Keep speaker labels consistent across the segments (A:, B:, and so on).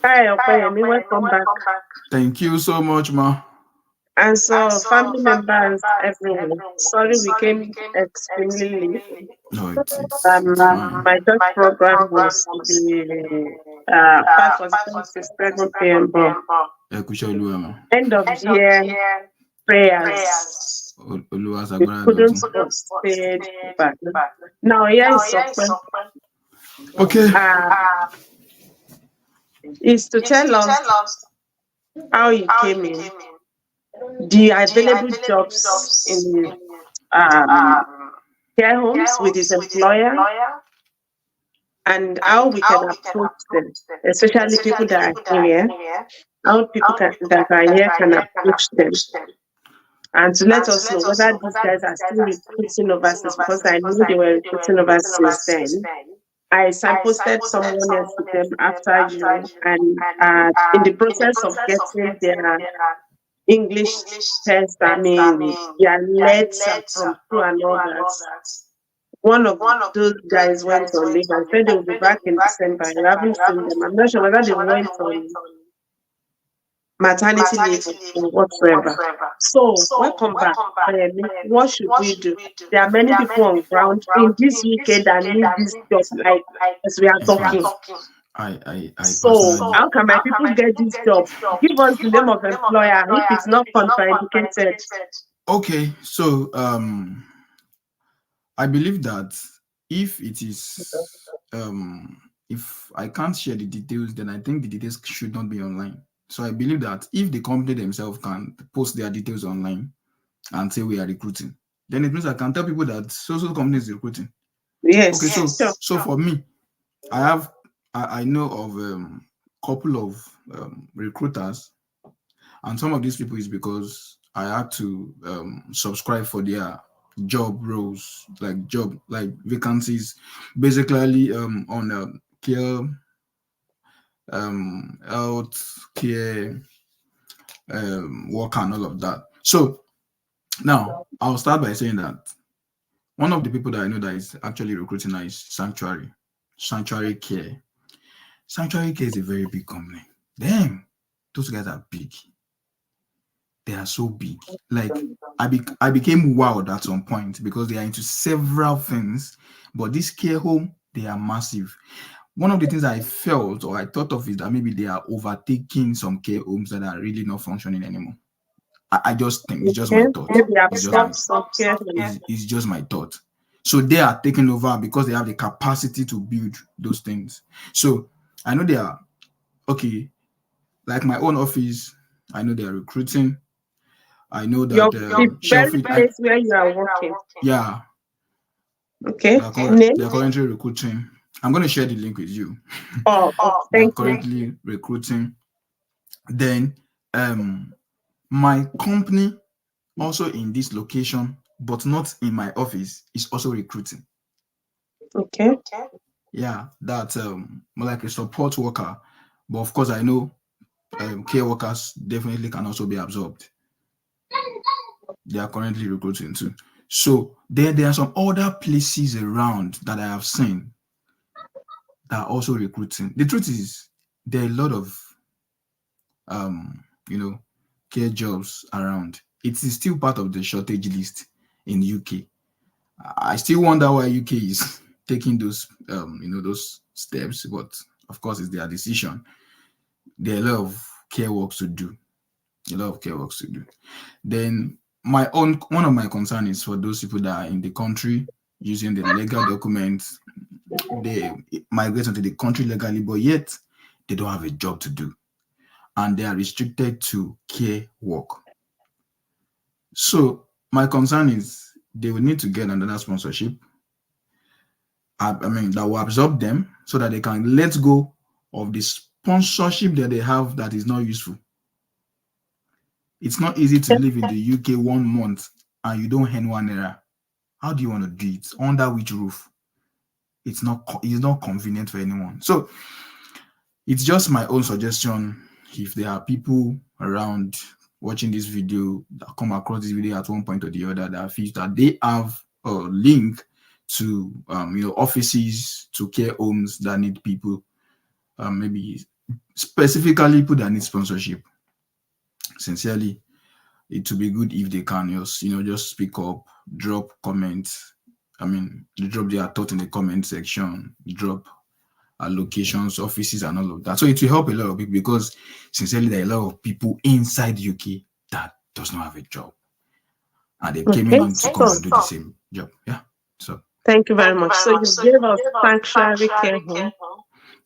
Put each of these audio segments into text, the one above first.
A: Hi, Opeyemi, welcome back.
B: Thank you so much, ma.
A: And so, family members, everyone. Sorry, we came extremely late.
B: No, it's fine.
A: My church program was to be 5:45 to 7 p.m. But end of year prayers, we couldn't stay back. Now, here is something.
B: Okay.
A: Is to tell us how you came in, the available jobs in care homes with his employer, and how we can approach them, especially people that are here, how that are here can approach them, and to let us know whether these guys are still recruiting overseas, because I know they were recruiting overseas then. I signposted someone else with them after you, and in the process of getting their English test, their letter from school and all that, one of those guys went on leave and said they will be back in December. You haven't seen them. I'm not sure whether they went on maternity leave or whatsoever. So, welcome back. What should we do? There are many people on ground in this UK that need this job, like as we are talking. So, how can my people get this job? Give us the name of employer if it's not contraindicated.
B: Okay, so I believe that if it is if I can't share the details, then I think the details should not be online. So I believe that if the company themselves can post their details online and say we are recruiting, then it means I can tell people that social company is recruiting.
A: Yes.
B: Okay, so for me, I know of a couple of recruiters, and some of these people is because I had to subscribe for their job roles, like vacancies, basically on care, health care, work and all of that. So now I'll start by saying that one of the people that I know that is actually recruiting now is Sanctuary Care. Sanctuary Care is a very big company. Damn, those guys are big. They are so big. Like I became wowed at some point because they are into several things. But this care home, they are massive. One of the things I felt or I thought of is that maybe they are overtaking some care homes that are really not functioning anymore. I just think it's just my thought. It's just my thought. So they are taking over because they have the capacity to build those things. So I know they are okay. Like my own office, I know they are recruiting. I know that
A: the very place where you are working.
B: Yeah.
A: Okay.
B: They're currently recruiting. I'm going to share the link with you. They're currently recruiting. Then my company also in this location, but not in my office, is also recruiting.
A: Okay.
B: Yeah, that's more like a support worker. But of course, I know care workers definitely can also be absorbed. They are currently recruiting too. So there are some other places around that I have seen that are also recruiting. The truth is, there are a lot of care jobs around. It is still part of the shortage list in UK. I still wonder why UK is taking those those steps, but of course it's their decision. There are a lot of care works to do. Then one of my concerns is for those people that are in the country using the legal documents. They migrate into the country legally, but yet they don't have a job to do, and they are restricted to care work. So my concern is they will need to get another sponsorship. That will absorb them so that they can let go of the sponsorship that they have that is not useful. It's not easy to live in the UK 1 month and you don't earn £1. How do you want to do it? Under which roof? It's not convenient for anyone. So it's just my own suggestion. If there are people around watching this video that come across this video at one point or the other that feels that they have a link to offices, to care homes that need people, maybe specifically people that need sponsorship. Sincerely, it would be good if they can just speak up, drop comments. I mean, drop their thought in the comment section, drop locations, offices, and all of that. So it will help a lot of people, because sincerely, there are a lot of people inside UK that does not have a job, and they came in
A: Okay.
B: on to come
A: So
B: and do the same job. Yeah. So
A: thank you very much. So you gave us sanctuary care home,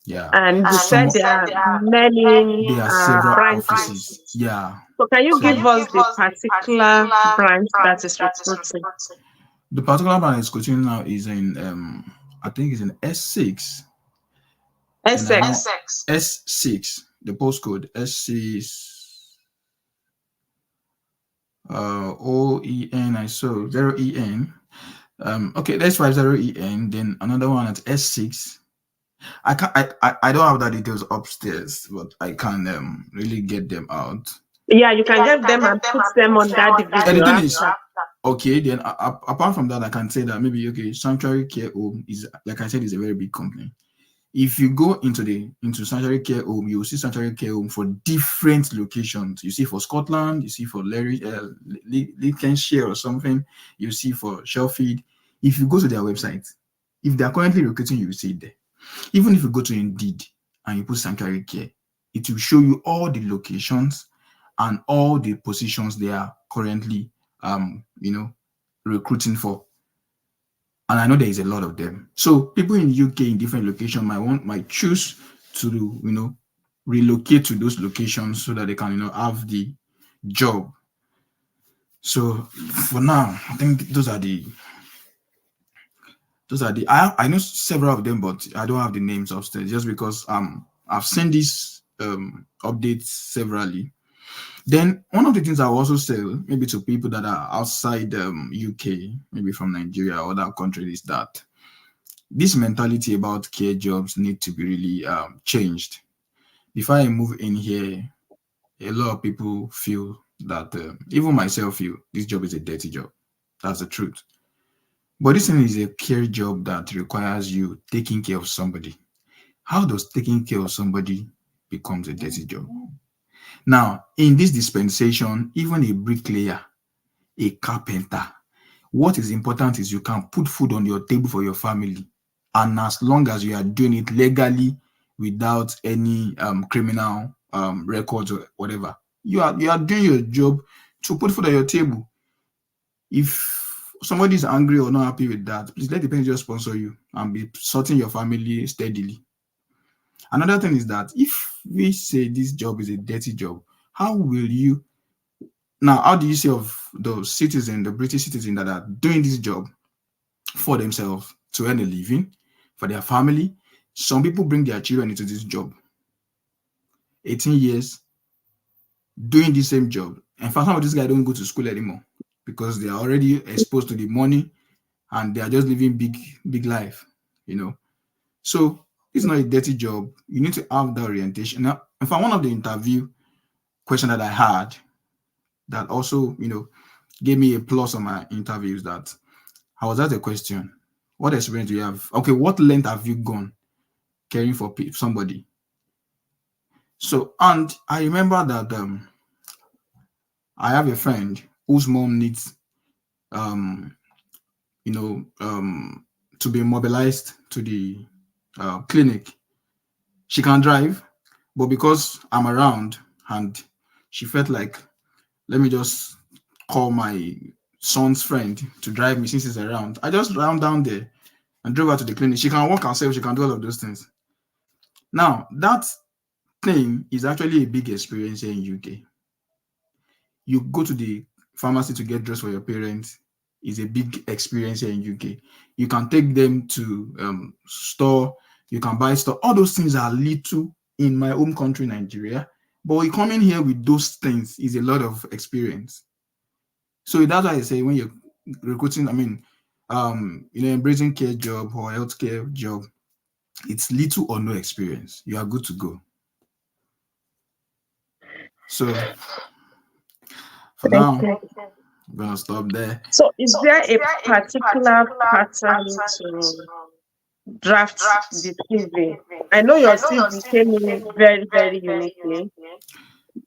B: yeah,
A: and you
B: some
A: said there are many
B: there are several
A: branches.
B: offices. Yeah.
A: So can you
B: So
A: give us the particular branch that is recruiting?
B: the particular brand is coaching now is in I think it's in S6, and I know
A: Essex.
B: S6, the postcode S6 OEN. I saw 0EN. Okay, let's 50EN. Then another one at S6. I don't have that details upstairs, but I can really get them out.
A: Yeah, you can get them and put them on that the
B: And the
A: video
B: thing is,
A: after.
B: okay, then apart from that, I can say that maybe okay, Sanctuary Care Home is, like I said, is a very big company. If you go into Sanctuary Care Home, you will see Sanctuary Care Home for different locations. You see for Scotland, you see for Lincolnshire or something, you see for Sheffield. If you go to their website, if they are currently recruiting, you will see it there. Even if you go to Indeed and you put Sanctuary Care, it will show you all the locations and all the positions they are currently recruiting for. And I know there is a lot of them. So people in the UK in different locations might choose to relocate to those locations so that they can have the job. So for now, I think I know several of them, but I don't have the names upstairs just because I've seen these updates severally. Then one of the things I will also say maybe to people that are outside UK, maybe from Nigeria or other countries, is that this mentality about care jobs need to be really changed. Before I move in here, a lot of people feel that, even myself feel, this job is a dirty job. That's the truth. But this thing is a care job that requires you taking care of somebody. How does taking care of somebody becomes a dirty job? Now, in this dispensation, even a bricklayer, a carpenter, what is important is you can put food on your table for your family. And as long as you are doing it legally without any criminal records or whatever, you are doing your job to put food on your table. If somebody is angry or not happy with that, please let the person just sponsor you and be sorting your family steadily. Another thing is that if we say this job is a dirty job, how will you now? How do you say of those citizens, the British citizens that are doing this job for themselves to earn a living for their family? Some people bring their children into this job, 18 years, doing the same job. In fact, some of these guys don't go to school anymore because they are already exposed to the money and they are just living big life. So it's not a dirty job. You need to have that orientation. Now, in fact, one of the interview question that I had that also, gave me a plus on my interviews, that I was asked a question: what experience do you have? Okay, what length have you gone caring for somebody? So, and I remember that I have a friend whose mom needs, you know, to be mobilized to the clinic. She can drive, but because I'm around and she felt like, let me just call my son's friend to drive me since he's around. I just ran down there and drove her to the clinic. She can walk herself, she can do all of those things. Now, that thing is actually a big experience here in UK. You go to the pharmacy to get dressed for your parents is a big experience here in UK. You can take them to store, you can buy stuff. All those things are little in my home country, Nigeria. But we come in here with those things is a lot of experience. So that's why I say when you're recruiting, embracing care job or healthcare job, it's little or no experience. You are good to go. So for
A: Thank
B: now,
A: you.
B: I'm gonna stop there.
A: So is there a particular pattern to draft the CV? I know your CV came in very, very uniquely.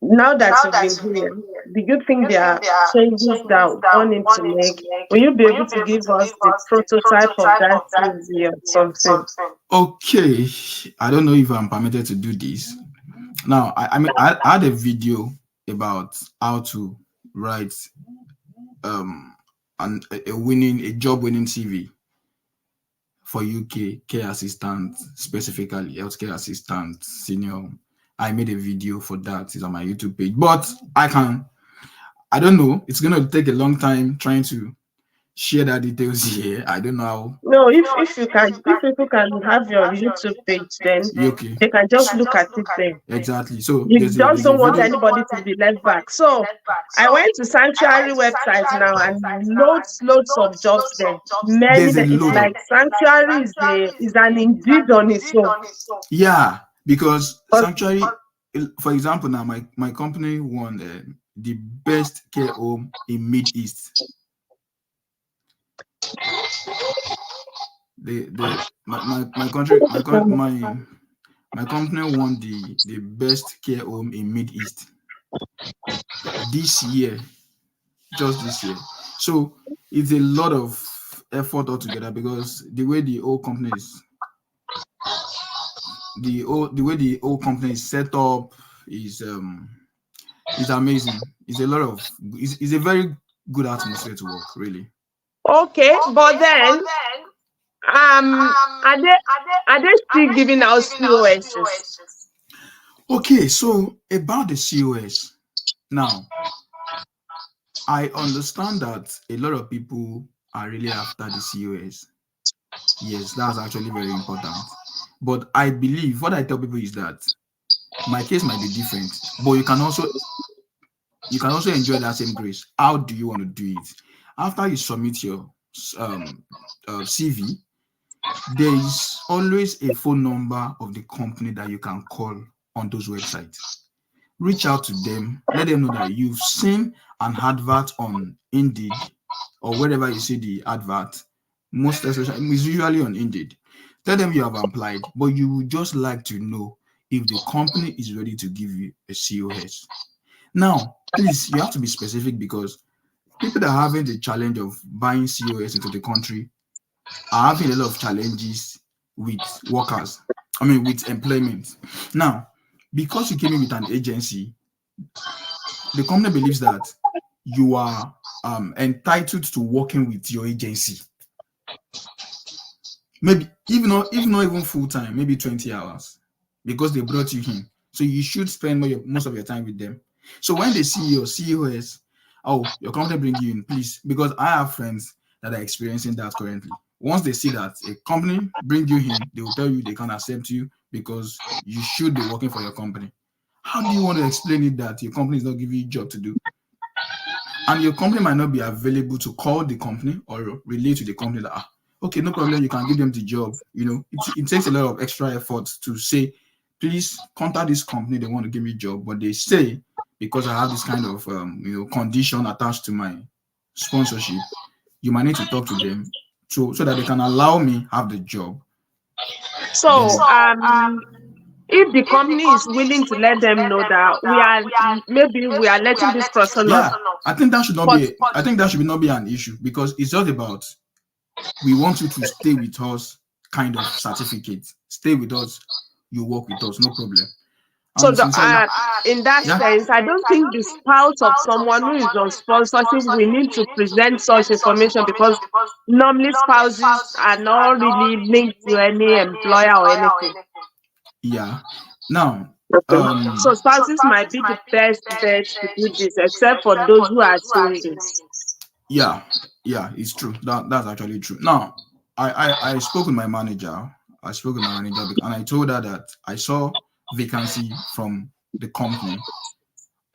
A: Now that you've been here, do you think there are changes that one need to make? Will you be able to give us the prototype of that CV or something?
B: Okay, I don't know if I'm permitted to do this. Now, I had a video about how to write a job winning CV for UK care assistant, specifically healthcare assistant, senior. I made a video for that. It's on my YouTube page, but I don't know. It's gonna take a long time trying to share that details here. I don't know how.
A: No, if you can, if people can have your YouTube page, then
B: Okay,
A: they can just look at it there.
B: exactly. So
A: You
B: there's
A: just
B: a
A: don't want
B: video.
A: anybody to be left back. So I went to Sanctuary website now and loads of jobs there. Many
B: There's a
A: that it's
B: load.
A: like Sanctuary is an Indeed on its own.
B: Yeah, because
A: But
B: Sanctuary, for example, now my company won the best care home in Mid East. My company won the best care home in Mid East this year, just this year. So it's a lot of effort altogether, because the way the whole company is set up is amazing. It's a very good atmosphere to work, really.
A: okay, but then are they still giving out COSs?
B: Okay, so about the COS now, I understand that a lot of people are really after the COS. Yes, that's actually very important. But I believe what I tell people is that my case might be different, but you can also enjoy that same grace. How do you want to do it? After you submit your CV, there is always a phone number of the company that you can call on those websites. Reach out to them, let them know that you've seen an advert on Indeed or wherever you see the advert. Most especially, it's usually on Indeed. Tell them you have applied, but you would just like to know if the company is ready to give you a COS. Now, please, you have to be specific, because people that are having the challenge of buying COS into the country are having a lot of challenges with with employment. Now, because you came in with an agency, the company believes that you are entitled to working with your agency. Maybe even not full time, maybe 20 hours, because they brought you in. So you should spend most of your time with them. So when they see your COS, oh, your company bring you in, please, because I have friends that are experiencing that currently. Once they see that a company bring you in, they will tell you they can't accept you because you should be working for your company. How do you want to explain it that your company is not giving you a job to do? And your company might not be available to call the company or relate to the company that, okay, no problem, you can give them the job. It takes a lot of extra effort to say, please contact this company, they want to give me a job. But they say, because I have this kind of condition attached to my sponsorship, you might need to talk to them so that they can allow me have the job.
A: So if the company is willing to let them know that we are letting this person
B: Yeah,
A: off.
B: I think that should not be an issue, because it's just about, we want you to stay with us kind of certificate. Stay with us, you work with us, no problem.
A: So in that sense, I don't think the spouse of someone who is on sponsorship, we need to present such information, because normally spouses are not really linked to any employer or anything.
B: Yeah. Now,
A: so spouses might be the best bet to do this, except for those who are singles.
B: Yeah, it's true. That's actually true. Now, I spoke with my manager. And I told her that I saw vacancy from the company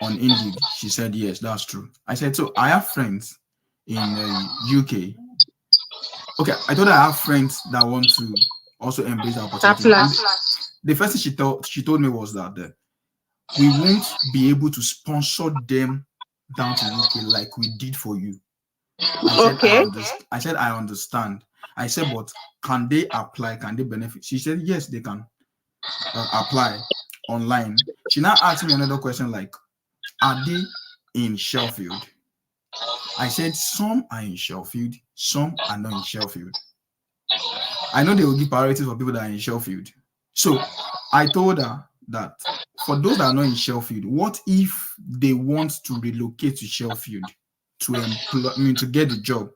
B: on Indeed. She said, yes, that's true. I said, so I have friends in UK. Okay, I told her I have friends that want to also embrace the opportunity. The first thing she told me was that we won't be able to sponsor them down to UK like we did for you.
A: Okay.
B: I said, I understand. I said, but can they apply? Can they benefit? She said, yes, they can apply online. She now asked me another question like, are they in Sheffield? I said, some are in Sheffield, some are not in Sheffield. I know they will give priority for people that are in Sheffield. So I told her that for those that are not in Sheffield, what if they want to relocate to Sheffield to get the job?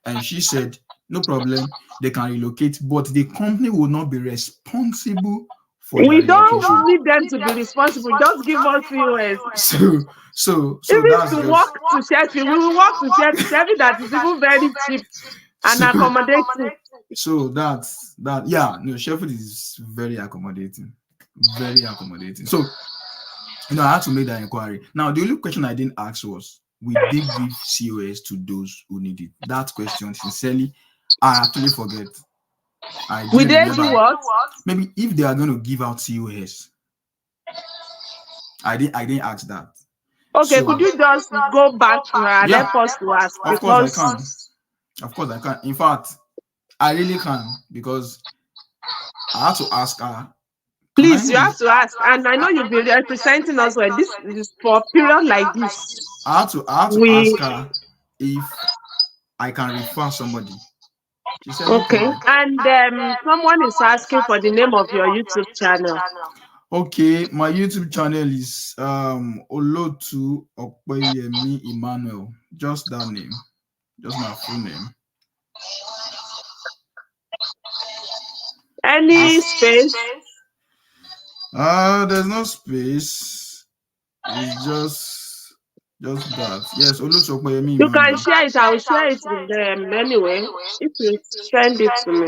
B: And she said, no problem, they can relocate, but the company will not be responsible for
A: We
B: their relocation.
A: don't need them to be responsible. Just give us COS.
B: So
A: If
B: that's
A: it's to
B: just
A: walk to Sheffield, we will walk to Sheffield that is even very cheap and accommodating.
B: So that's that. Yeah, no, Sheffield is very accommodating. Very accommodating. So, I had to make that inquiry. Now, the only question I didn't ask was, will they give COS to those who need it? That question, sincerely, I actually forget.
A: Will they do what?
B: Maybe if they are going to give out COS. I didn't ask that.
A: Okay, so, could you just go back to her and help us to ask?
B: Of course I can. Of course I can. In fact, I really can, because I had to ask her.
A: Please, you have to ask. And I know you'll be representing us well. This is for a period like this.
B: I had to ask her if I can refer somebody. She said,
A: okay. And someone is asking for the name of your YouTube channel.
B: Okay, my YouTube channel is Olotu Opeyemi Emmanuel. Just that name. Just my full name.
A: Any space?
B: There's no space. It's just that. Yes, Olotu Opeyemi Emmanuel.
A: You can share it. I'll share it with them anyway. If you send it to me.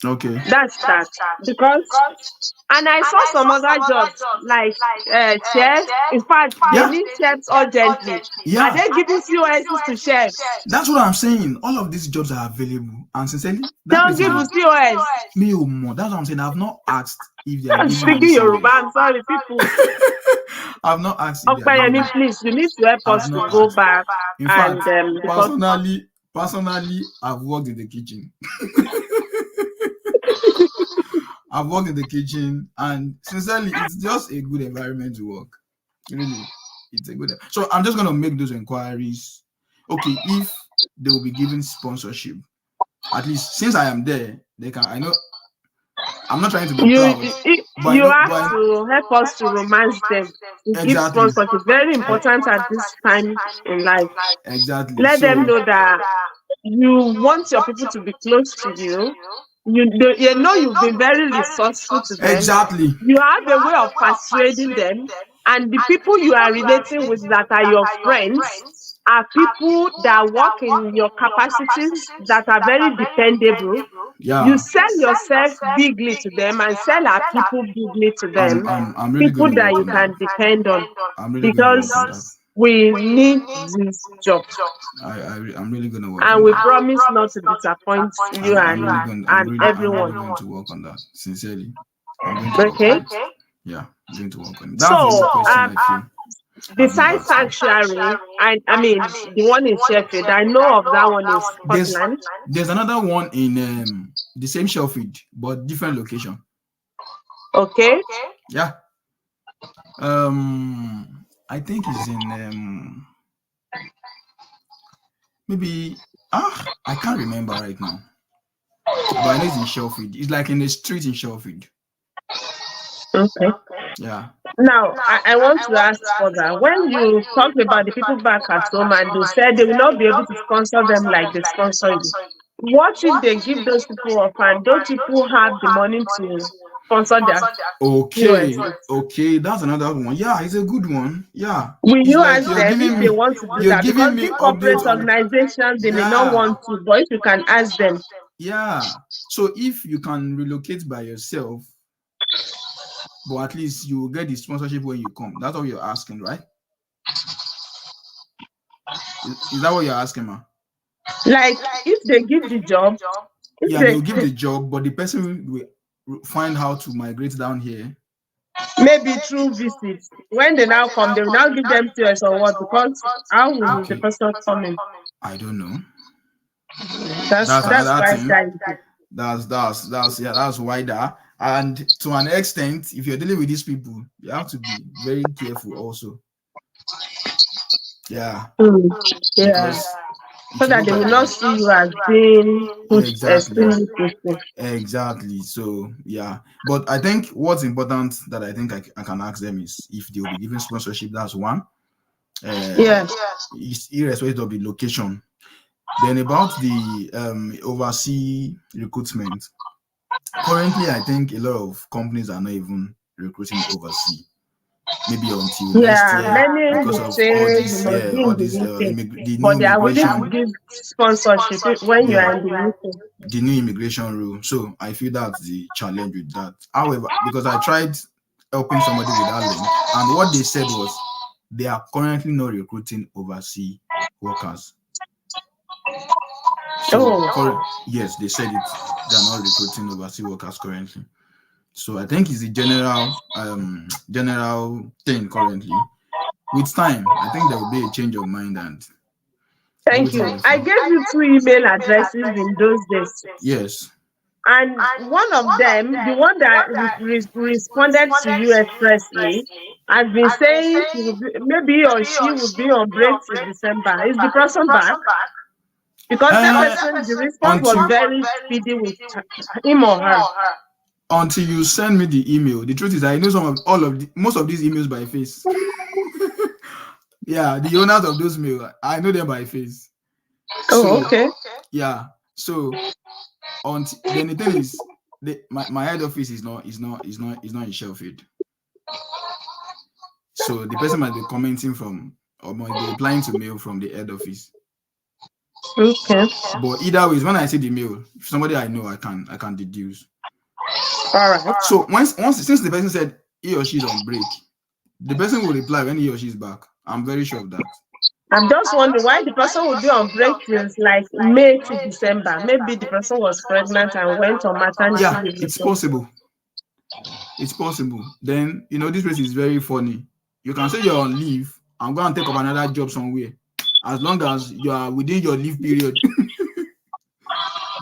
B: Okay.
A: That's that. Because and I saw some other jobs like chefs. In fact, they need chefs urgently.
B: Yeah.
A: Are they giving COS to chefs?
B: That's what I'm saying. All of these jobs are available. And sincerely,
A: don't give us COS.
B: Me or more. That's what I'm saying. I've not asked if they are
A: speaking Yoruba. I'm sorry, people.
B: I've not asked if
A: Opeyemi, please, you need to help us to go back.
B: In fact, personally, I've worked in the kitchen. I've worked in the kitchen, and sincerely, it's just a good environment to work. Really, it's a good. So I'm just gonna make those inquiries. Okay, if they will be given sponsorship, at least since I am there, they can. I know. I'm not trying to be proud.
A: You have to help us to romance them. Give sponsorship. Very important at this time in life.
B: Exactly.
A: Let them know that you want your people to be close to you. You know you've been very resourceful to them.
B: Exactly.
A: You have a way of persuading them, and the people you are relating with that are your friends are people that work in your capacities that are very dependable.
B: Yeah.
A: You sell yourself bigly to them and sell our people bigly to them.
B: I'm really
A: people that you can depend on.
B: Really
A: because we need this job.
B: I'm really going to work
A: and we promise not to disappoint you and everyone.
B: I'm really going to work on that, sincerely.
A: Okay.
B: Yeah, I'm going to work on it. That's the question I feel.
A: Besides sanctuary, I mean the one in Sheffield, I know of that one in Scotland.
B: There's another one in the same Sheffield, but different location.
A: Okay.
B: Yeah. I think it's in maybe I can't remember right now. But I know it's in Sheffield. It's like in the street in Sheffield.
A: Okay.
B: Yeah.
A: Now I want to ask further. When you talked about the people back at home and they said they will not be able to sponsor them like they sponsor you, what if they give those people up and those people have the money to sponsor them?
B: Okay, that's another one. Yeah, it's a good one. Yeah.
A: Will you ask them if they want to do that? Because big corporate organizations, they may not want to, but if you can ask them.
B: Yeah. So if you can relocate by yourself, but at least you will get the sponsorship when you come. That's what you're asking, right? Is that what you're asking, ma?
A: Like, if they give the job.
B: They'll give the job, but the person will find how to migrate down here.
A: Maybe through visits. When they now come, they will now give them TOS or what? Because how will the
B: Okay.
A: person come in?
B: I don't know.
A: That's
B: Another
A: quite
B: thing.
A: dicey.
B: That's wider. And to an extent, if you're dealing with these people, you have to be very careful also. Yeah.
A: Yeah.
B: Because
A: So
B: if you
A: that
B: look
A: they
B: at
A: will
B: it
A: not
B: like
A: see you as being pushed
B: exactly.
A: extremely pushed.
B: Exactly. So yeah. But I think what's important that I think I can ask them is if they will be given sponsorship, that's one.
A: Yes.
B: Irrespective of the location. Then about the overseas recruitment. Currently, I think a lot of companies are not even recruiting overseas. Maybe until next
A: Yeah,
B: year
A: many
B: because
A: will
B: of
A: say
B: all
A: you
B: this,
A: must be
B: all
A: in the
B: this,
A: UK,
B: the new
A: but they are willing to
B: immigration,
A: give sponsorship when you are
B: yeah,
A: in the UK.
B: the new immigration rule. So I feel that's the challenge with that. However, because I tried helping somebody with that link, and what they said was they are currently not recruiting overseas workers. So yes, they said it. They are not recruiting overseas workers currently. So I think it's the general thing currently. With time, I think there will be a change of mind and
A: Thank
B: everything
A: you.
B: will be
A: I
B: fine.
A: gave you 2 email addresses in those days.
B: Yes.
A: And one of them, the one that responded to you expressly, has been saying she will be, maybe he or she will be on break till December. Is the person back? Because that person, the response was
B: Until
A: very speedy with him or her.
B: until you send me the email. The truth is, I know most of these emails by face. Yeah, the owners of those mail, I know them by face.
A: Oh,
B: So
A: okay.
B: yeah, so then the thing is, my head office is not in Sheffield. So the person might be commenting from or might be replying to mail from the head office.
A: Okay.
B: But either way, when I see the mail, if somebody I know, I can deduce.
A: All right.
B: So since the person said he or she is on break, the person will reply when he or she is back. I'm very sure of that.
A: I'm just wondering why the person would be on break till like May to December. Maybe the person was pregnant and went on maternity
B: Yeah,
A: leave.
B: it's possible. It's possible. Then this place is very funny. You can say you're on leave and go and take up another job somewhere, as long as you are within your leave period.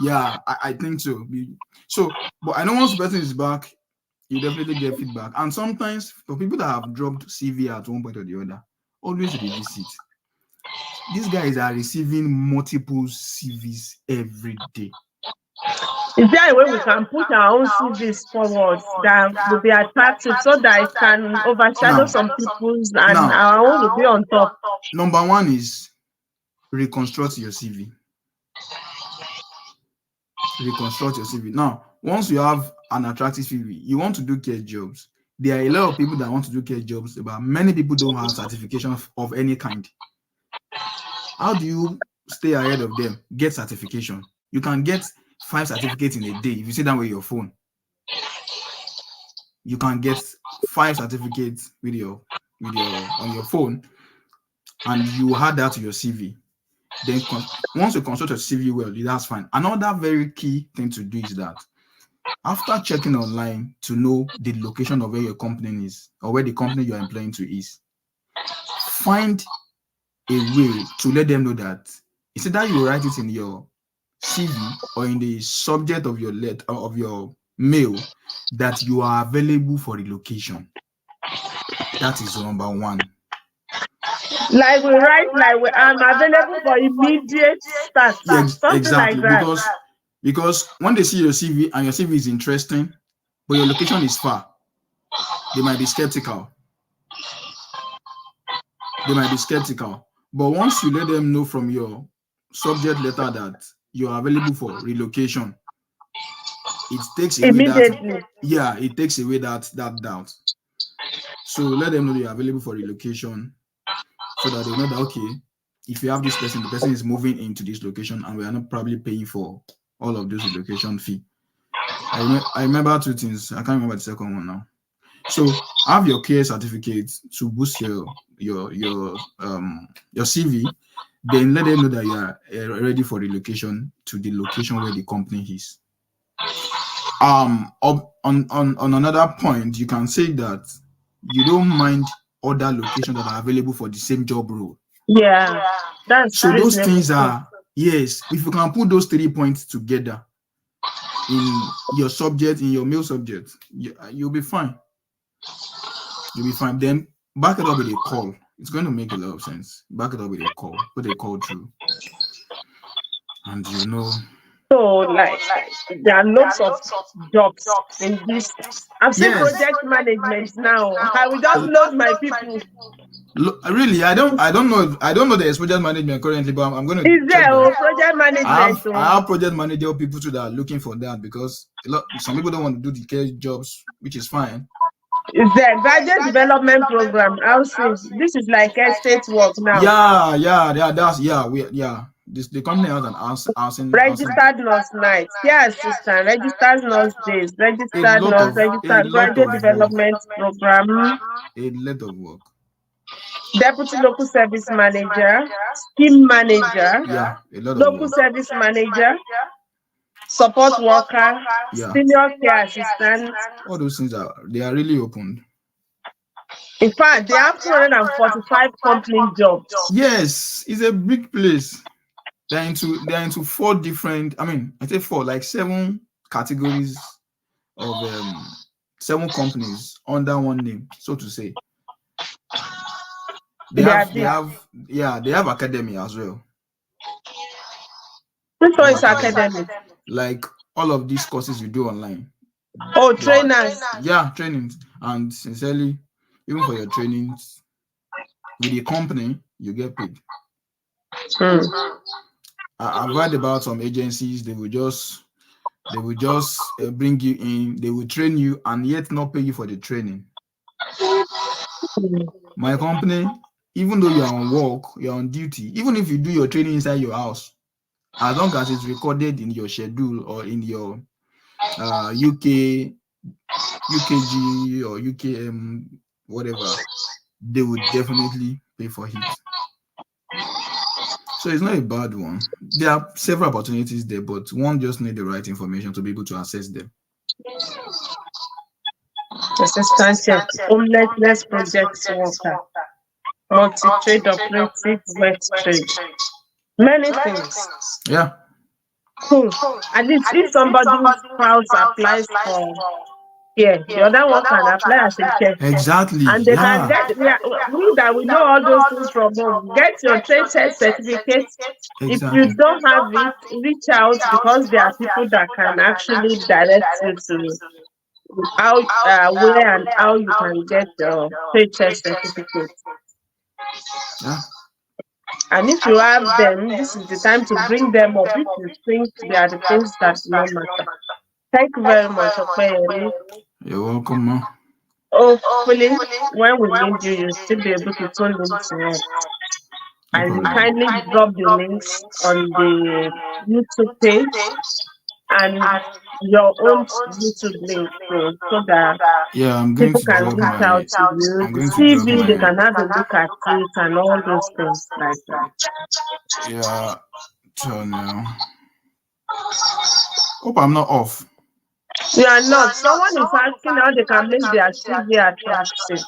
B: Yeah, I think so. So, but I know once the person is back, you definitely get feedback. And sometimes for people that have dropped CV at one point or the other, always revisit. These guys are receiving multiple CVs every day.
A: Is there a way we can put our own CVs forward that will be attractive so that it can overshadow some people's and
B: Now,
A: our own will be on top?
B: number one is reconstruct your CV. Reconstruct your CV. Now, once you have an attractive CV, you want to do care jobs. There are a lot of people that want to do care jobs, but many people don't have certification of any kind. How do you stay ahead of them? Get certification. You can get 5 certificates in a day if you sit down with your phone. You can get 5 certificates with your on your phone, and you add that to your CV. Then once you construct your CV well, that's fine. Another very key thing to do is that after checking online to know the location of where your company is or where the company you're employing to is, find a way to let them know that it's either you write it in your CV or in the subject of your letter of your mail that you are available for relocation. That is number one.
A: Like we write, I'm available for immediate start.
B: Yeah,
A: Something like
B: exactly.
A: that.
B: Because when they see your CV and your CV is interesting, but your location is far, they might be skeptical. But once you let them know from your subject letter that you are available for relocation, it takes away
A: Immediately.
B: it takes away that doubt. So let them know you're available for relocation so that they know that, okay, if you have this person, the person is moving into this location and we are not probably paying for all of those relocation fee. I remember 2 things. I can't remember the second one now. So have your care certificate to boost your CV. Then let them know that you are ready for relocation to the location where the company is. On another point, you can say that you don't mind other locations that are available for the same job role.
A: Yeah, that's
B: So those
A: reasonable.
B: things are, yes, if you can put those 3 points together in your subject, in your mail subject, you'll be fine. You'll be fine. Then back it up with a call. It's going to make a lot of sense. Back it up with a call. Put a call through. And you know.
A: So, like, there are lots of jobs in this. I've seen
B: Yes.
A: project management now. I will just load my people.
B: Really, I don't know. I don't know the project management currently, but I'm going to
A: Is
B: check
A: there
B: that.
A: project management?
B: I have project manager people too that are looking for that, because some people don't want to do the care jobs, which is fine.
A: Is there graduate development program? I'll see. This is like estate work now.
B: The company has an housing.
A: Registered nurse night, care assistant, registered nurse days, registered nurse, registered graduate development program,
B: a lot of work.
A: Deputy local service manager, scheme manager,
B: a lot of
A: local
B: work.
A: service manager, support worker, senior care assistant.
B: All those things are really opened.
A: In fact, they have 245 company jobs.
B: Yes, it's a big place. They're into 4 different. I mean, I say 4, like 7 categories of 7 companies under one name, so to say. They have academy as well.
A: Which one is academic?
B: Like all of these courses you do online.
A: Oh, trainers.
B: Yeah, trainings. And sincerely, even for your trainings with the company, you get paid. I've heard about some agencies, they will just bring you in, they will train you and yet not pay you for the training. My company, even though you're on work, you're on duty, even if you do your training inside your house, as long as it's recorded in your schedule or in your UKG or UKM, whatever, they would definitely pay for it. So it's not a bad one. There are several opportunities there, but one just need the right information to be able to access them.
A: Assistant chef, homelessness projects worker, multi-trade operative, wet trade. Many things.
B: Yeah.
A: Cool. At least if somebody's spouse applies for the other one can apply as a chef.
B: Exactly.
A: And they can get, we know all those things from home. Get your trade test certificate. If you don't have it, reach out, because there are people that can actually direct you to how, where and how you can get your trade test certificate.
B: Yeah.
A: And if you have them, this is the time to bring them up if you think they are the things that do not matter. Thank you very much, Opeyemi.
B: You're welcome, ma.
A: Hopefully, when we need you, you'll still be able to tune into it. And kindly drop the links on the YouTube page and your own YouTube link so that people can reach out to you. The CV, they can have a look at it and all those things like that.
B: Yeah, so now. Hope I'm not off.
A: You are not. Someone is asking how they can make their CV attractive.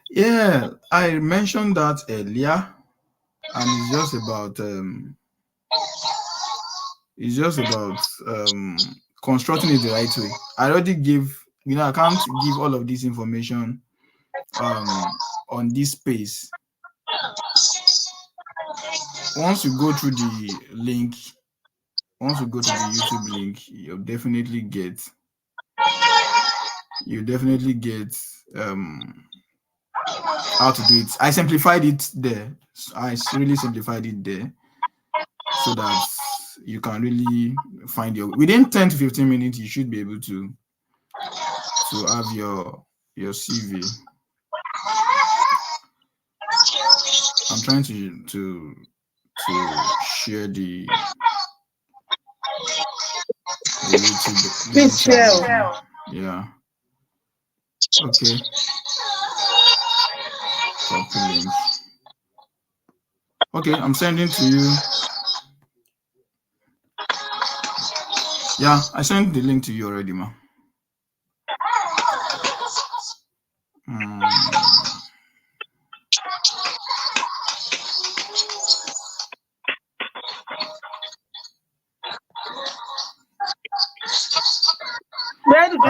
B: Yeah, I mentioned that earlier, and it's just about constructing it the right way. I already give, I can't give all of this information on this space. Once you go through the link, once you go to the YouTube link, you'll definitely get how to do it. I simplified it there. I really simplified it there so that you can really find within 10 to 15 minutes, you should be able to have your CV. I'm trying to share the YouTube.
A: Please share.
B: Yeah. Okay. Copy link. Okay, I'm sending to you. Yeah, I sent the link to you already, ma.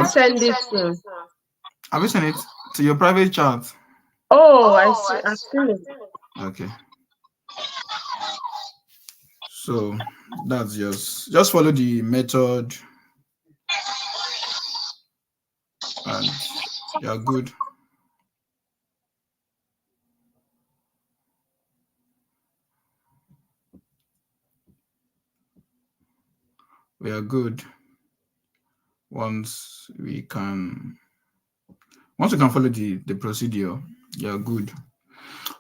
A: you send it to?
B: Have you sent it to your private chat?
A: Oh, I see. I've seen it.
B: Okay. So that's just follow the method and you're good. We are good. Once we can follow the procedure, you're good.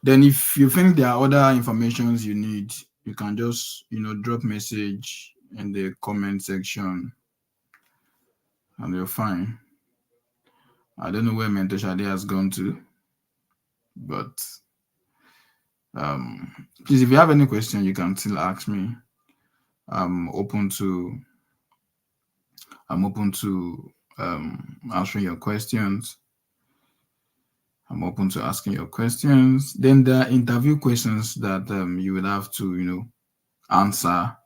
B: Then if you think there are other informations you need, you can just drop message in the comment section and you're fine. I don't know where Mentor Shade has gone to, but please, if you have any question, you can still ask me. I'm open to answering your questions. I'm open to asking your questions. Then there are interview questions that you will have to answer.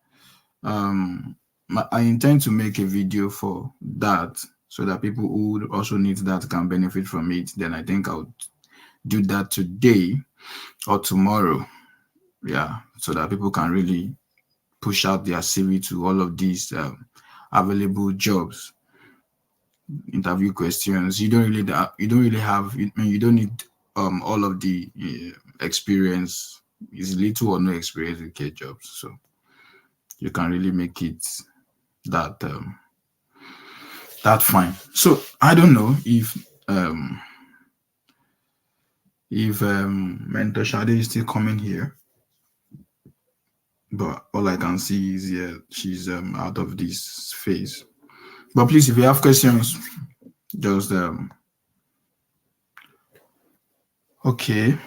B: I intend to make a video for that so that people who also need that can benefit from it. Then I think I'll do that today or tomorrow. Yeah, so that people can really push out their CV to all of these available jobs. Interview questions. You don't need all of the experience. It's little or no experience with care jobs, so you can really make it that fine. So I don't know if Mentor Shade is still coming here, but all I can see is she's out of this phase. But please, if you have questions, just okay,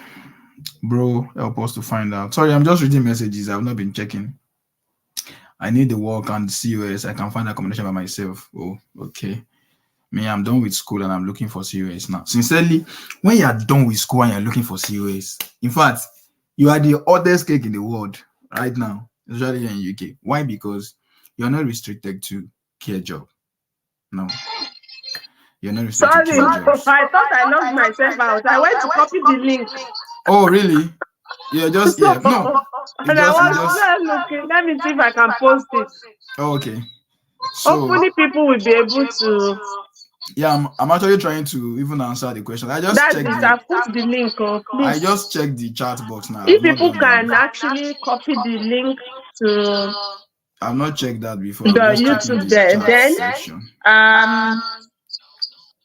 B: bro, help us to find out. Sorry, I'm just reading messages. I've not been checking. I need the work and COS. I can find accommodation by myself. Oh, okay. Me, I'm done with school and I'm looking for COS now. Sincerely, when you are done with school and you're looking for COS, in fact, you are the oddest cake in the world right now, especially here in UK. Why? Because you're not restricted to care job. No. You're not restricted to care jobs.
A: I thought I logged myself out. I went to copy the link.
B: Oh, really? Yeah, just no.
A: And I was looking. Let me see if I can post it.
B: Oh, okay. So
A: hopefully people will be able to.
B: Yeah, I'm actually trying to even answer the question. I just checked
A: I put the link. Please.
B: I just checked the chat box now.
A: If people can actually copy the link to.
B: I've not checked that before.
A: The YouTube there. Then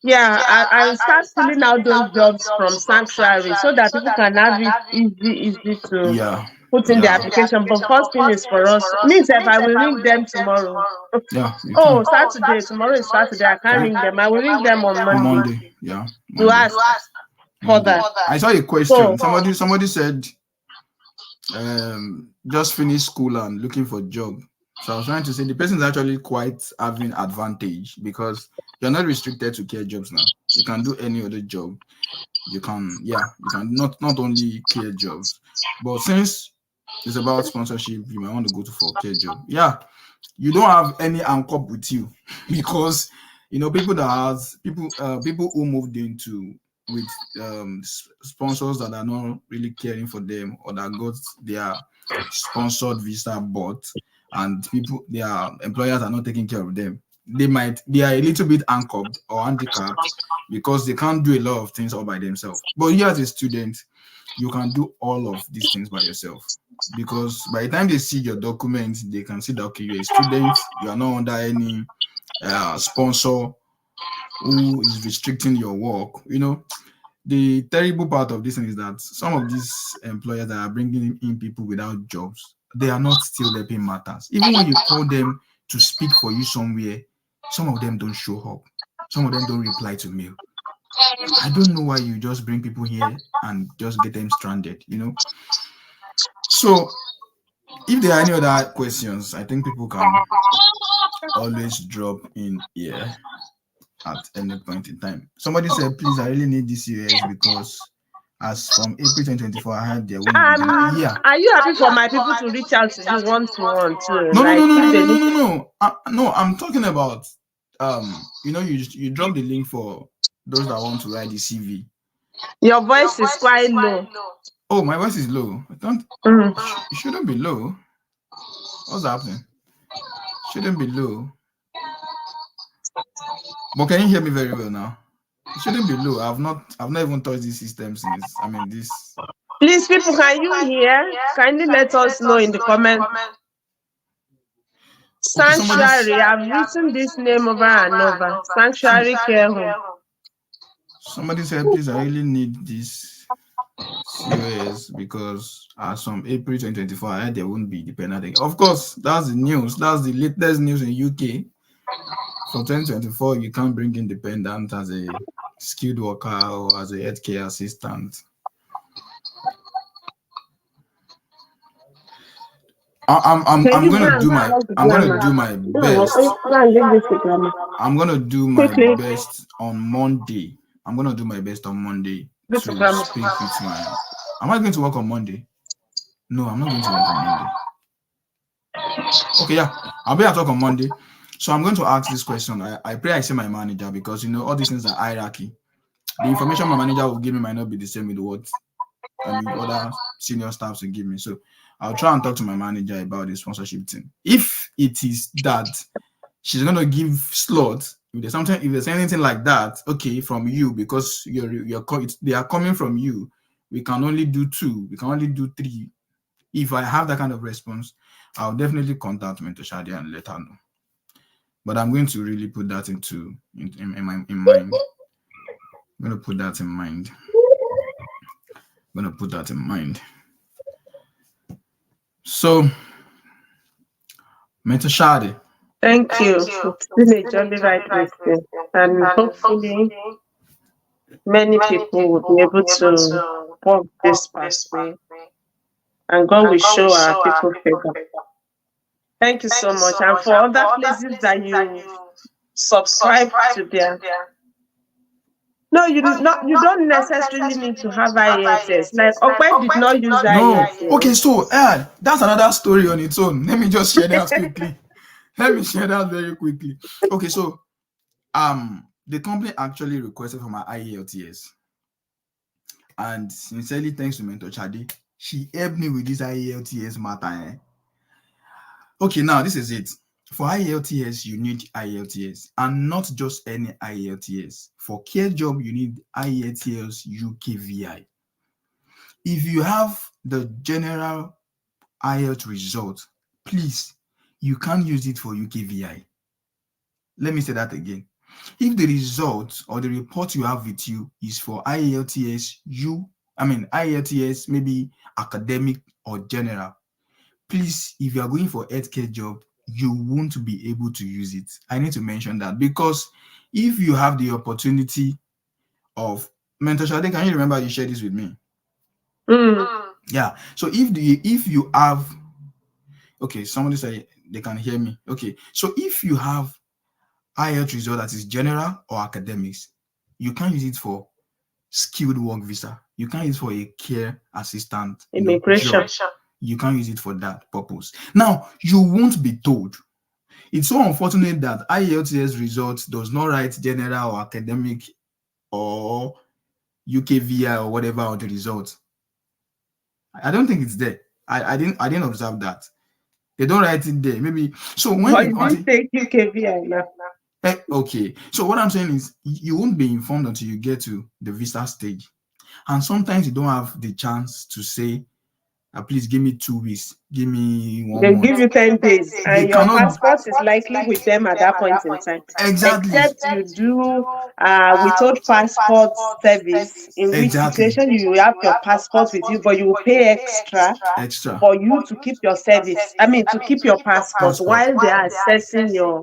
A: yeah, I'll start filling out those jobs from Sanctuary so that people can have it easy to put in the application. But first thing is for us. Means if I will ring them tomorrow.
B: Yeah.
A: Saturday. Tomorrow is Saturday. I can't ring them. I will ring them on Monday.
B: Yeah.
A: To ask for that.
B: I saw a question. Somebody said just finished school and looking for a job. So I was trying to say the person is actually quite having advantage because you're not restricted to care jobs now. You can do any other job. You can not only care jobs, but since it's about sponsorship, you might want to go for care job. Yeah, you don't have any anchor with you because people who moved into with sponsors that are not really caring for them or that got their sponsored visa bought. And their employers are not taking care of them. They are a little bit anchored or handicapped because they can't do a lot of things all by themselves. But you as a student, you can do all of these things by yourself because by the time they see your documents, they can see that okay, you're a student, you are not under any sponsor who is restricting your work. The terrible part of this thing is that some of these employers that are bringing in people without jobs, they are not still helping matters. Even when you call them to speak for you somewhere, some of them don't show up. Some of them don't reply to mail. I don't know why you just bring people here and just get them stranded, So if there are any other questions, I think people can always drop in here at any point in time. Somebody said, please, I really need this US because as from April 2024, I had their own.
A: Are you happy for my people to reach out to you one-to-one too?
B: No. No, I'm talking about you drop the link for those that want to write the CV.
A: Your voice is quite low.
B: Oh, my voice is low. I don't. It shouldn't be low. What's happening? Shouldn't be low. But can you hear me very well now? It shouldn't be low. I've not even touched this system since. This.
A: Please, people, can you hear? Kindly let us know in the comment. Sanctuary. I've written this name over and over. Sanctuary Care Home.
B: Somebody said, please, I really need this COS because as from April 2024, I heard there won't be dependent. Of course, that's the news. That's the latest news in UK. For 2024, you can't bring in dependent as a skilled worker or as a healthcare assistant. I'm gonna do my best. I'm gonna do my best on Monday. I'm gonna do my best on Monday to speak with my. Am I going to work on Monday? No, I'm not going to work on Monday. Okay, yeah, I'll be at work on Monday. So I'm going to ask this question. I pray I see my manager because all these things are hierarchy. The information my manager will give me might not be the same with what other senior staffs will give me. So I'll try and talk to my manager about the sponsorship thing. If it is that she's gonna give slots, if there's anything like that, okay, from you, because they are coming from you, we can only do 2, we can only do 3. If I have that kind of response, I'll definitely contact Mentor Shadi and let her know. But I'm going to really put that in mind. I'm gonna put that in mind. So, Mentor Shadi.
A: Thank you. It's been a jolly ride with you. And hopefully many people will be able to walk this pathway. And God will show our people favor. Thank you so much. And for other places that you subscribe to their. No, you don't necessarily need to have IELTS. Like Opeyemi did not use IELTS.
B: No. Okay, so that's another story on its own. Let me just share that quickly. Let me share that very quickly. Okay, so the company actually requested for my IELTS. And sincerely, thanks to Mentor Shadi, she helped me with this IELTS matter. Okay, now this is it. For IELTS, you need IELTS, and not just any IELTS. For care job, you need IELTS UKVI. If you have the general IELTS result, please, you can't use it for UKVI. Let me say that again. If the result or the report you have with you is for IELTS IELTS maybe academic or general, please, if you are going for healthcare job, you won't be able to use it. I need to mention that because if you have the opportunity of Mentor Shadi, can you remember you shared this with me? Yeah. So if you have, okay, somebody say they can hear me. Okay. So if you have IELTS result that is general or academics, you can't use it for skilled work visa. You can't use it for a care assistant
A: immigration.
B: You can't use it for that purpose. Now, you won't be told. It's so unfortunate that IELTS results does not write general or academic or UKVI or whatever on the results. I don't think it's there. I didn't observe that. They don't write it there. Maybe so when
A: you take UKVI now.
B: Okay. So what I'm saying is you won't be informed until you get to the visa stage. And sometimes you don't have the chance to say, please give me 2 weeks, give me 1 month.
A: They give you 10 days, and your passport is likely with them at that point in time.
B: Exactly.
A: Except you do without passport service, in which situation you have your passport with you, but you will pay extra for you to keep your service. To keep your passport while they are assessing your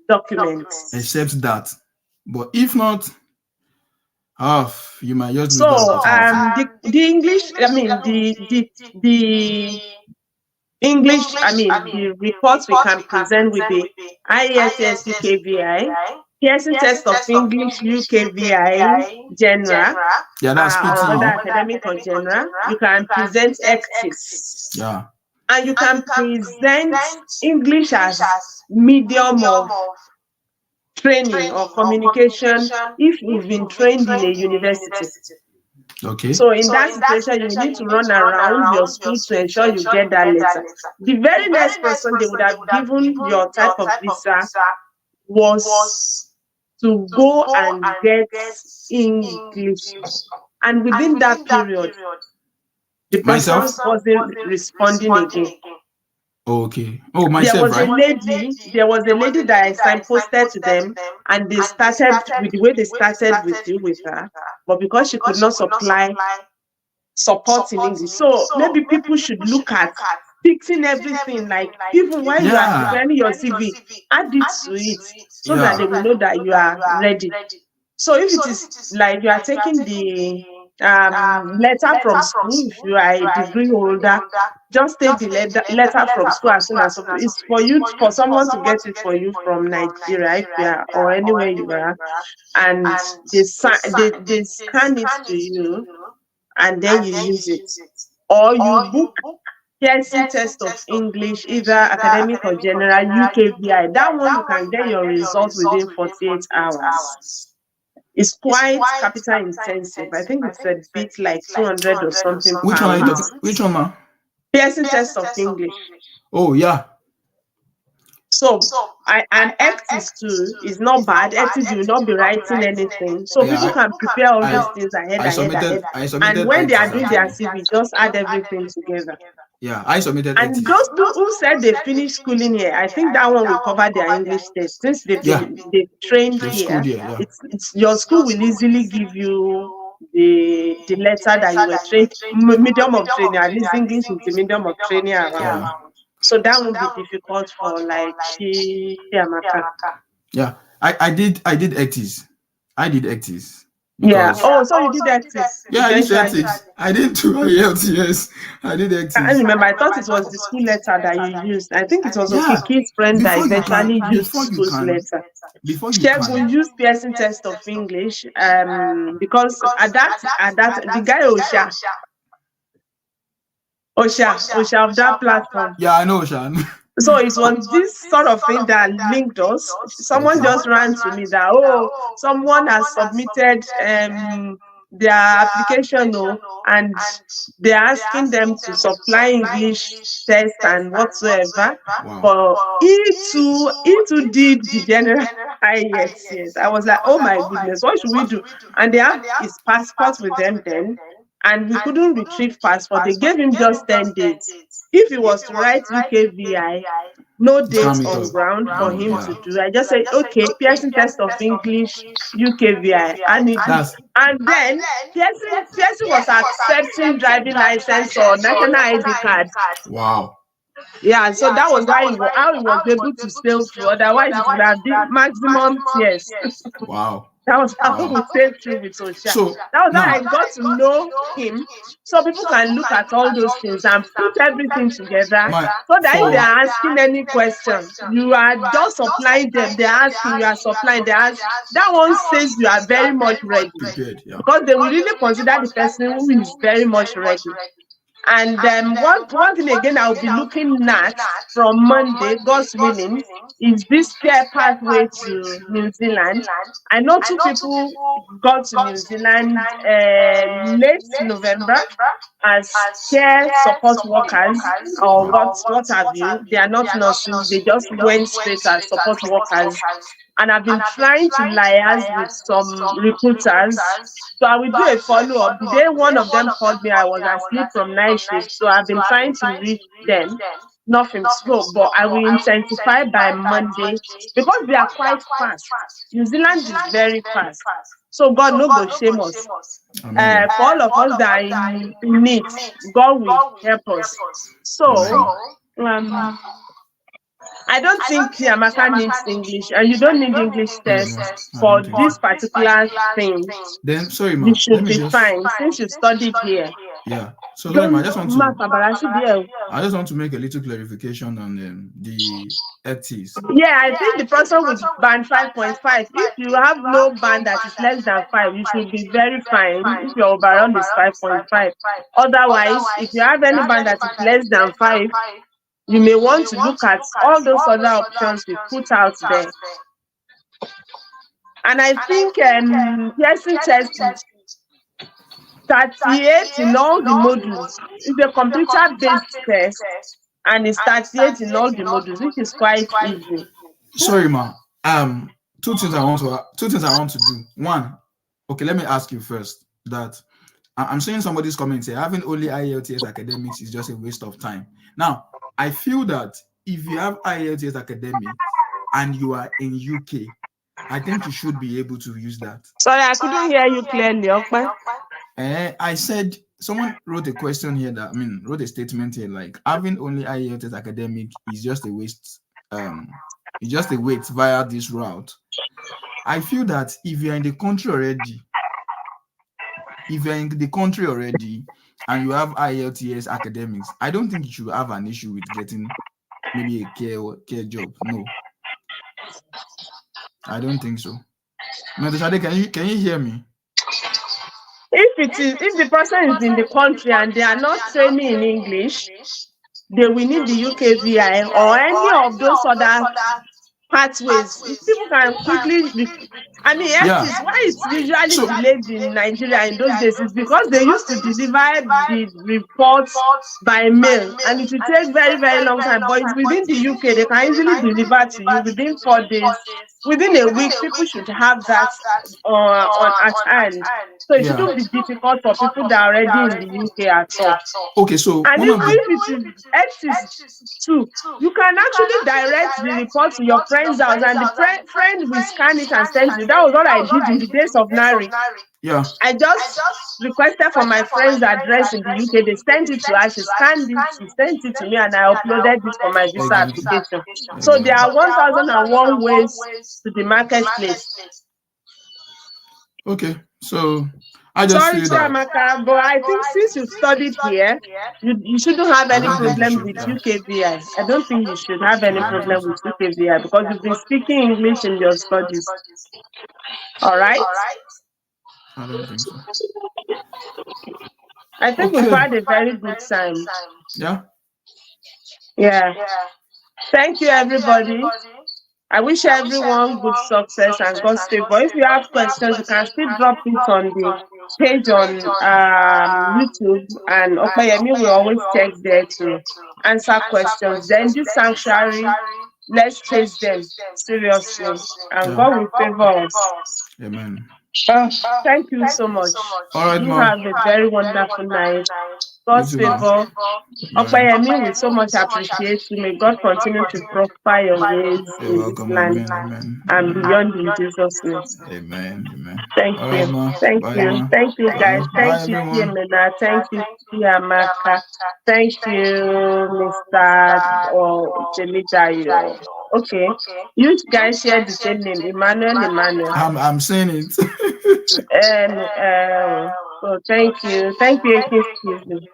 A: documents.
B: Except that, but if not, you might just
A: the English. The reports we can present with the IELTS UKVI, Pearson test of English UKVI general.
B: Yeah, that's
A: whether academic or general. You can present ECTIS.
B: Yeah.
A: and you can present English as medium of training or communication if you've been trained in a university.
B: Okay.
A: So in that situation, you need to run around your school to ensure you get that letter. The very next person they would have given your type of visa was to go and get English. And within that period, the person
B: Myself?
A: wasn't responding again.
B: Okay. Oh,
A: There
B: myself,
A: was a
B: right?
A: lady that I signposted to them, and they started with the way they started with you with her, but because she could not supply support in English. So maybe people should look at fixing everything, like even while you are
B: Yeah.
A: preparing your CV, add it to it so that they
B: Yeah.
A: will know that you are ready. So if it is like you are taking the letter from school, if you are a degree holder, just take the letter from school as soon as possible. It's for you, for someone to get it for you from Nigeria, if you are, or anywhere you are, and they scan it to you, and then you use it. Or you book Pearson test of English, either academic or general, UKVI. That one you can get your results within 48 hours. It's quite capital intensive. I think it's a bit like 200 or something
B: Which one are you
A: pounds.
B: talking? Which one, ma?
A: Pearson test of English.
B: Oh, yeah.
A: So and ECTIS too is not bad. ECTIS, you will not be writing anything. So
B: Yeah,
A: people can prepare all these things
B: I submitted.
A: And when they are doing their
B: actually.
A: CV, just add everything together.
B: Yeah, I submitted
A: And
B: ethics.
A: those who said they finished schooling here, I think that one will cover their English test. Since they've trained
B: They've
A: here,
B: schooled here, yeah.
A: it's your school will easily give you the letter that you were trained, medium of training. At least English is the medium of training around.
B: Yeah.
A: So that won't be difficult for like Chiamaka.
B: Yeah. I did ethics. I did ethics.
A: Yeah. Oh, so you did ECTIS.
B: Yeah, I did
A: Eventually.
B: ethics. I didn't do IELTS, yes. I did ethics.
A: I remember, I thought it was the school letter that you used. I think it was Okiki's friend that eventually used school's letter.
B: Before you
A: Shegun used Pearson test of English because at that the guy Osha of that platform.
B: Yeah, I know, Osha.
A: So it was this sort of thing that linked us. Someone just ran to me that, oh, someone has submitted their application, and they're asking them to supply English test and whatsoever.
B: Wow.
A: But he too did the general yes. I was like, oh my goodness, what should we do? And they have his passport with them then, and we couldn't retrieve passport. They gave him just 10 days. If he was to write UKVI, no dates on ground for him to do. I just said, okay, Pearson test of English, UKVI, and then Pearson was accepting driving license or national ID card.
B: Wow.
A: Yeah, so that was how he was able to sail through. Otherwise, it would have been maximum tears.
B: Wow.
A: That was how we sailed through with Osha. So that was how I got to know him. So people can look at all those things and put everything together. So that if they are asking any question, you are just supplying them. They are asking, you are supplying. They ask. That one says you are very much ready.
B: Prepared, yeah.
A: Because they will really consider the person who is very much ready. And one thing again I'll be looking at from Monday, God's willing, is this care pathway to New Zealand. I know 2 people got to New Zealand late November as care support workers or what have you. They are not nurses, they just went straight as support workers. And I've been trying to liaise with some recruiters. So I will do a follow-up. The day one of them called me, I was asleep from night shift. So I've been trying to reach them. Nothing spoke, but I will intensify by Monday because they are quite fast. New Zealand is very fast. So God no go shame us. For all of us that are in need, God will help us. So I don't think Amaka needs English, and you don't need English test for this particular thing.
B: Then, sorry, ma.
A: You should be fine since you studied here.
B: Yeah. So sorry,
A: Don't
B: ma, I just want to make a little clarification on the ethics.
A: Yeah, I think the person with band 5.5, if you have no band that is less than 5, you should be very fine if your overall is 5.5. Otherwise, if you have any band that is less than 5, you may want to look at all those other options we put out there. And I think piercing test is 38 in all the modules. It's a computer-based test, and it's 38 in all the modules, which is quite easy.
B: Sorry, ma. Two things I want to do. One, okay, let me ask you first that I'm seeing somebody's comment here. Having only IELTS academics is just a waste of time. Now, I feel that if you have IELTS academics and you are in UK, I think you should be able to use that.
A: Sorry, I couldn't hear you clearly, okay?
B: I said someone wrote a question here wrote a statement here like having only IELTS academic is just a waste. It's just a waste via this route. I feel that if you're in the country already, and you have IELTS academics, I don't think you should have an issue with getting maybe a care job. No, I don't think so. Shade, can you hear me?
A: If the person is in the country and they are not training in English, they will need the UKVI or any of those other pathways. People can quickly. Ethics, why it's usually delayed in Nigeria in those days is because they used to deliver the reports by mail, and it will take very, very long time. But it's within the UK, they can easily deliver to you within 4 days. Within a week, people should have that on at hand. So it shouldn't be difficult for people that are already in the UK at all.
B: Okay, so
A: and even if it is ethics too, you can actually direct the report to your friend's house, and the friend will scan it and send you. That was what I did in the days of NARI.
B: Yeah.
A: I just requested for my friend's address in the UK. They sent it to her. She scanned it. She sent it to me, and I uploaded it for my visa application. So there are 1,001 ways to the marketplace.
B: Okay, so I just
A: Sorry, Chiamaka, but I think since you studied here, you shouldn't have any problem with UKVI. I don't think you should have any problem with UKVI because you've been speaking English in your studies. All right?
B: I don't think so.
A: I think we've had a very good time.
B: Yeah?
A: Yeah. Thank you, everybody. I wish everyone good success and God's favor. If you have questions, you can still drop it on the page on YouTube, and Opeyemi will always check there to answer questions. Then this sanctuary, let's chase them seriously, and God will favor us.
B: Amen.
A: Thank you so much.
B: All right,
A: you have a very wonderful night. God's favor. Opeyemi, we so much appreciate you. May God continue to prosper your ways in this land and beyond in Jesus' name.
B: Amen. Amen.
A: Thank you. Thank you. Thank you, guys. Thank you, Tiemena. Thank you, Chiamaka. Thank you, Mr. Jemidayo. Okay. You guys share the same name, Emmanuel.
B: I'm saying it.
A: So thank you. Thank you, excuse me.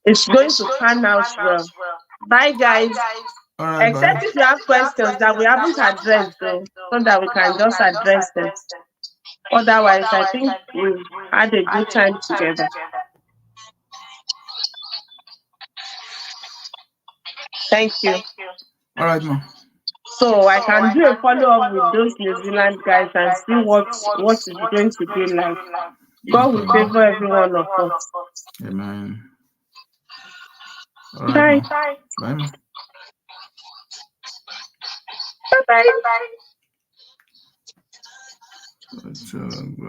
A: It's going to pan out well. Bye, guys.
B: All right,
A: Except if you have questions that we haven't addressed, though, so that we can just address them. Otherwise, I think we had a good time together. Thank you.
B: All right, ma'am.
A: So I can do a follow-up with those New Zealand guys and see what it's going to be like. God will favor every one of us.
B: Amen. All right,
A: bye.
B: Bye.
A: Bye.
B: Bye.